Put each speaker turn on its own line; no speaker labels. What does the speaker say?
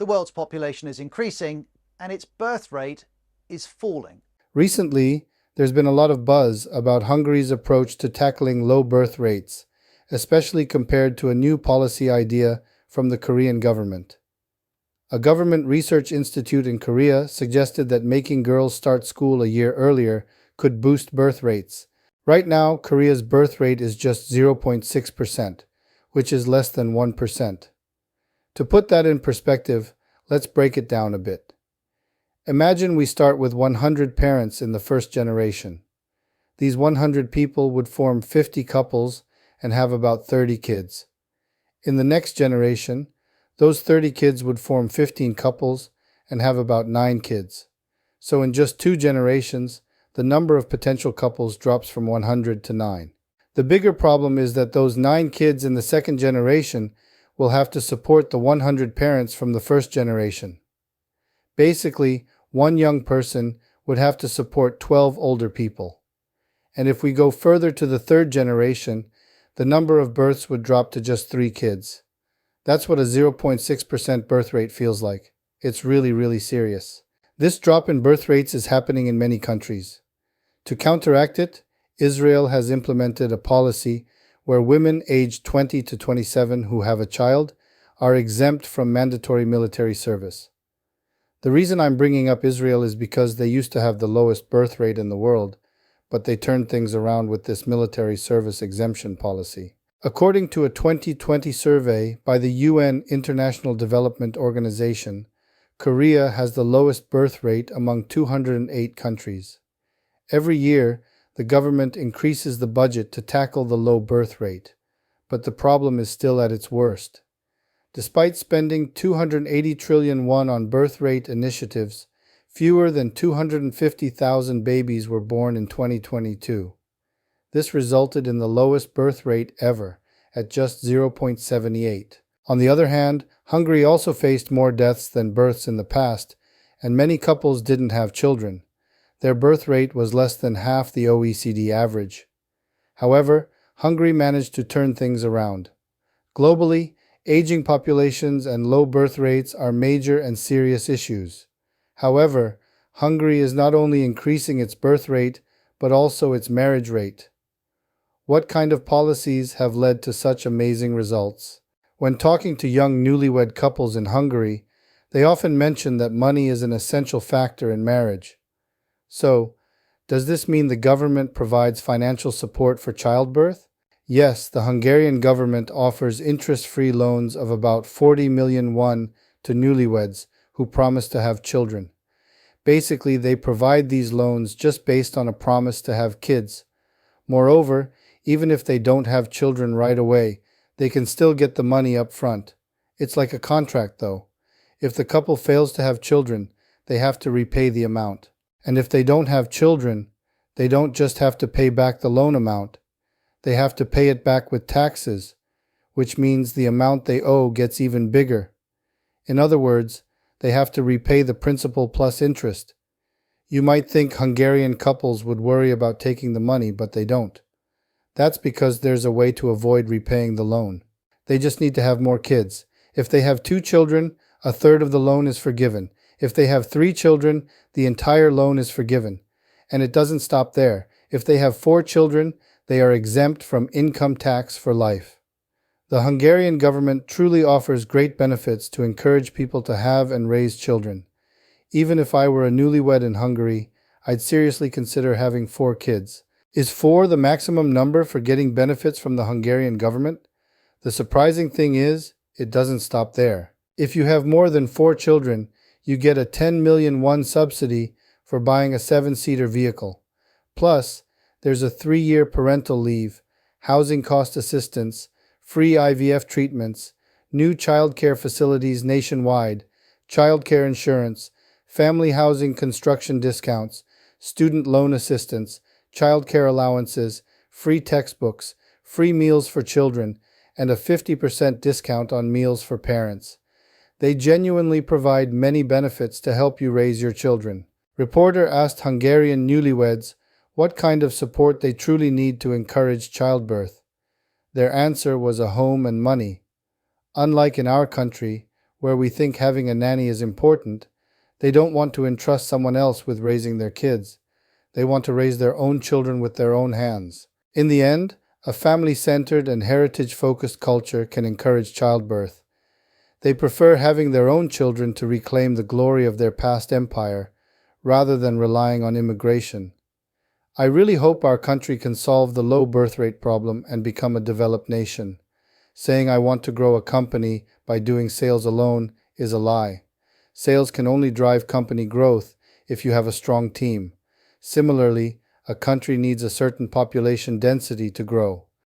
The world's population is increasing and its birth rate is falling.
Recently, there's been a lot of buzz about Hungary's approach to tackling low birth rates, especially compared to a new policy idea from the Korean government. A government research institute in Korea suggested that making girls start school a year earlier could boost birth rates. Right now, Korea's birth rate is just 0.6%, which is less than 1%. To put that in perspective, let's break it down a bit. Imagine we start with 100 parents in the first generation. These 100 people would form 50 couples and have about 30 kids. In the next generation, those 30 kids would form 15 couples and have about 9 kids. So in just 2 generations, the number of potential couples drops from 100 to 9. The bigger problem is that those 9 kids in the second generation will have to support the 100 parents from the first generation. Basically, one young person would have to support 12 older people. And if we go further to the third generation, the number of births would drop to just 3 kids. That's what a 0.6% birth rate feels like. It's really, really serious. This drop in birth rates is happening in many countries. To counteract it, Israel has implemented a policy where women aged 20 to 27 who have a child are exempt from mandatory military service. The reason I'm bringing up Israel is because they used to have the lowest birth rate in the world, but they turned things around with this military service exemption policy. According to a 2020 survey by the UN International Development Organization, Korea has the lowest birth rate among 208 countries. Every year, the government increases the budget to tackle the low birth rate, but the problem is still at its worst. Despite spending 280 trillion won on birth rate initiatives, fewer than 250,000 babies were born in 2022. This resulted in the lowest birth rate ever, at just 0.78. On the other hand, Hungary also faced more deaths than births in the past, and many couples didn't have children. Their birth rate was less than half the OECD average. However, Hungary managed to turn things around. Globally, aging populations and low birth rates are major and serious issues. However, Hungary is not only increasing its birth rate, but also its marriage rate. What kind of policies have led to such amazing results? When talking to young newlywed couples in Hungary, they often mention that money is an essential factor in marriage. So, does this mean the government provides financial support for childbirth? Yes, the Hungarian government offers interest-free loans of about 40 million won to newlyweds who promise to have children. Basically, they provide these loans just based on a promise to have kids. Moreover, even if they don't have children right away, they can still get the money up front. It's like a contract, though. If the couple fails to have children, they have to repay the amount. And if they don't have children, they don't just have to pay back the loan amount. They have to pay it back with taxes, which means the amount they owe gets even bigger. In other words, they have to repay the principal plus interest. You might think Hungarian couples would worry about taking the money, but they don't. That's because there's a way to avoid repaying the loan. They just need to have more kids. If they have 2 children, a third of the loan is forgiven. If they have 3 children, the entire loan is forgiven. And it doesn't stop there. If they have 4 children, they are exempt from income tax for life. The Hungarian government truly offers great benefits to encourage people to have and raise children. Even if I were a newlywed in Hungary, I'd seriously consider having 4 kids. Is 4 the maximum number for getting benefits from the Hungarian government? The surprising thing is, it doesn't stop there. If you have more than 4 children, you get a 10 million won subsidy for buying a 7-seater vehicle. Plus, there's a 3-year parental leave, housing cost assistance, free IVF treatments, new childcare facilities nationwide, childcare insurance, family housing construction discounts, student loan assistance, childcare allowances, free textbooks, free meals for children, and a 50% discount on meals for parents. They genuinely provide many benefits to help you raise your children. Reporter asked Hungarian newlyweds what kind of support they truly need to encourage childbirth. Their answer was a home and money. Unlike in our country, where we think having a nanny is important, they don't want to entrust someone else with raising their kids. They want to raise their own children with their own hands. In the end, a family-centered and heritage-focused culture can encourage childbirth. They prefer having their own children to reclaim the glory of their past empire, rather than relying on immigration. I really hope our country can solve the low birth rate problem and become a developed nation. Saying I want to grow a company by doing sales alone is a lie. Sales can only drive company growth if you have a strong team. Similarly, a country needs a certain population density to grow.